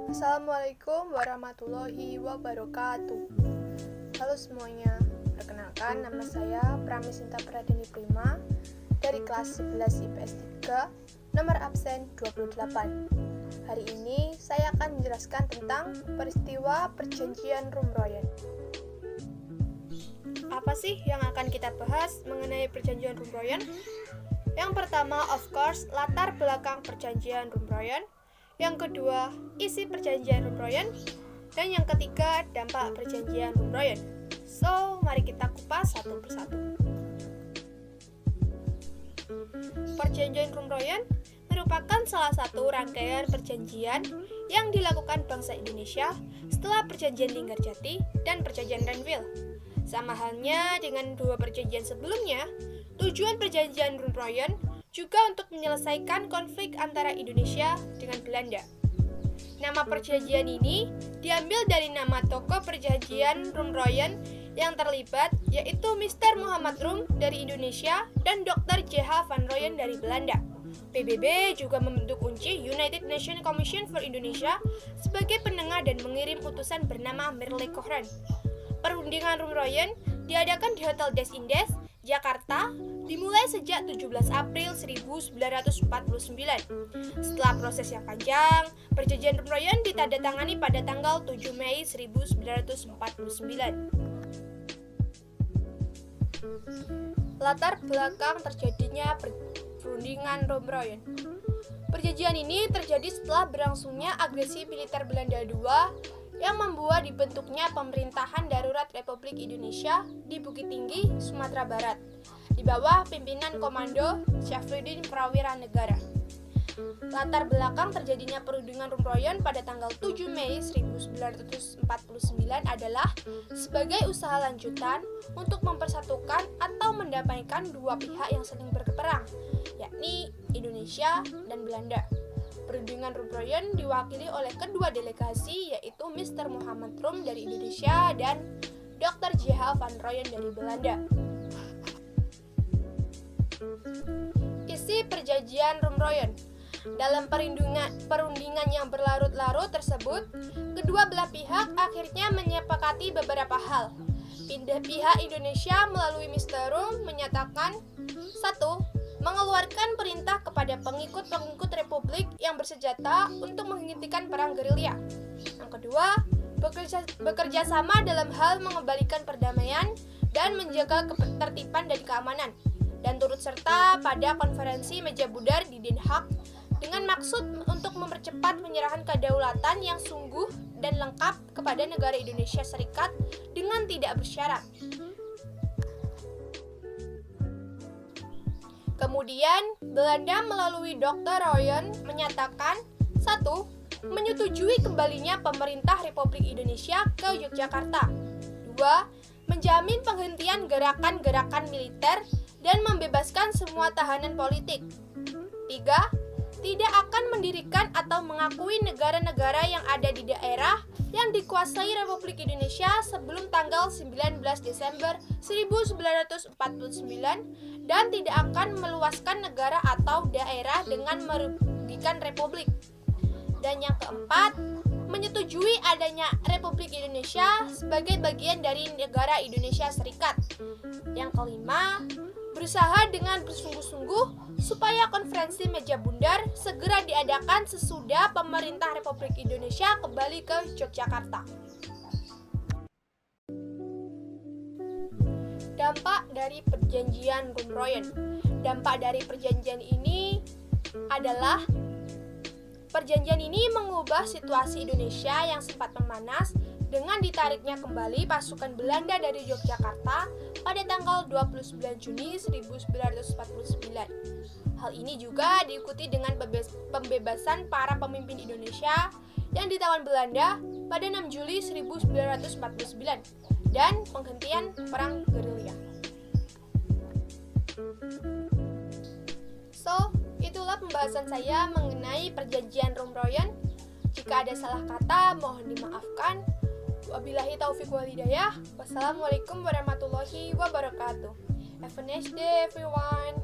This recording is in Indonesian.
Assalamualaikum warahmatullahi wabarakatuh. Halo semuanya, perkenalkan nama saya Pramisinta Pradini Prima dari kelas 11 IPS 3, nomor absen 28. Hari ini saya akan menjelaskan tentang peristiwa Perjanjian Rumroyen. Apa sih yang akan kita bahas mengenai Perjanjian Rumroyen? Yang pertama, of course, latar belakang Perjanjian Rumroyen. Yang kedua, isi Perjanjian Rumroyen. Dan yang ketiga, dampak Perjanjian Rumroyen. So, mari kita kupas satu persatu. Perjanjian Rumroyen merupakan salah satu rangkaian perjanjian yang dilakukan bangsa Indonesia setelah Perjanjian Linggarjati dan Perjanjian Renville. Sama halnya dengan dua perjanjian sebelumnya, tujuan Perjanjian Rumroyen juga untuk menyelesaikan konflik antara Indonesia dengan Belanda. Nama perjanjian ini diambil dari nama tokoh Perjanjian Rumroyen yang terlibat, yaitu Mr. Muhammad Rum dari Indonesia dan Dr. J.H. van Rooyen dari Belanda. PBB juga membentuk kunci United Nations Commission for Indonesia sebagai penengah dan mengirim utusan bernama Merle Cochran. Perundingan Rumroyen diadakan di Hotel Des Indes, Jakarta, dimulai sejak 17 April 1949. Setelah proses yang panjang, Perjanjian Rumroyen ditandatangani pada tanggal 7 Mei 1949. Latar belakang terjadinya perundingan Rumroyen. Perjanjian ini terjadi setelah berlangsungnya agresi militer Belanda II yang membuat dibentuknya pemerintahan darurat Republik Indonesia di Bukit Tinggi, Sumatera Barat, di bawah pimpinan Komando Syafruddin Prawira Negara. Latar belakang terjadinya perundingan Rumroyen pada tanggal 7 Mei 1949 adalah sebagai usaha lanjutan untuk mempersatukan atau mendamaikan dua pihak yang saling berperang, yakni Indonesia dan Belanda. Perundingan Rumroyen diwakili oleh kedua delegasi, yaitu Mr. Muhammad Rum dari Indonesia dan Dr. J.H. van Rooyen dari Belanda. Isi Perjanjian Rumroyen. Dalam perundingan yang berlarut-larut tersebut, kedua belah pihak akhirnya menyepakati beberapa hal. Pihak Indonesia melalui Mr. Rum menyatakan: 1. Mengeluarkan perintah kepada pengikut-pengikut Republik yang bersenjata untuk menghentikan perang gerilya. Yang kedua, bekerja sama dalam hal mengembalikan perdamaian dan menjaga ketertiban dan keamanan, dan turut serta pada konferensi meja bundar di Den Haag dengan maksud untuk mempercepat penyerahan kedaulatan yang sungguh dan lengkap kepada negara Indonesia Serikat dengan tidak bersyarat. Kemudian, Belanda melalui Dr. Rooyen menyatakan: 1. Menyetujui kembalinya pemerintah Republik Indonesia ke Yogyakarta. 2. Menjamin penghentian gerakan-gerakan militer dan membebaskan semua tahanan politik. 3. Tidak akan mendirikan atau mengakui negara-negara yang ada di daerah yang dikuasai Republik Indonesia sebelum tanggal 19 Desember 1949 dan tidak akan meluaskan negara atau daerah dengan merugikan Republik. Dan yang keempat, menyetujui adanya Republik Indonesia sebagai bagian dari negara Indonesia Serikat. Yang kelima, berusaha dengan bersungguh-sungguh supaya konferensi meja bundar segera diadakan sesudah pemerintah Republik Indonesia kembali ke Yogyakarta. Dampak dari Perjanjian Rumroyen. Dampak dari perjanjian ini adalah perjanjian ini mengubah situasi Indonesia yang sempat memanas dengan ditariknya kembali pasukan Belanda dari Yogyakarta pada tanggal 29 Juni 1949. Hal ini juga diikuti dengan pembebasan para pemimpin Indonesia yang ditawan Belanda pada 6 Juli 1949 dan penghentian perang gerilya. So, itulah pembahasan saya mengenai Perjanjian Rumroyen. Jika ada salah kata, mohon dimaafkan. Wabillahi taufiq wal hidayah. Wassalamualaikum warahmatullahi wabarakatuh. Have a nice day, everyone.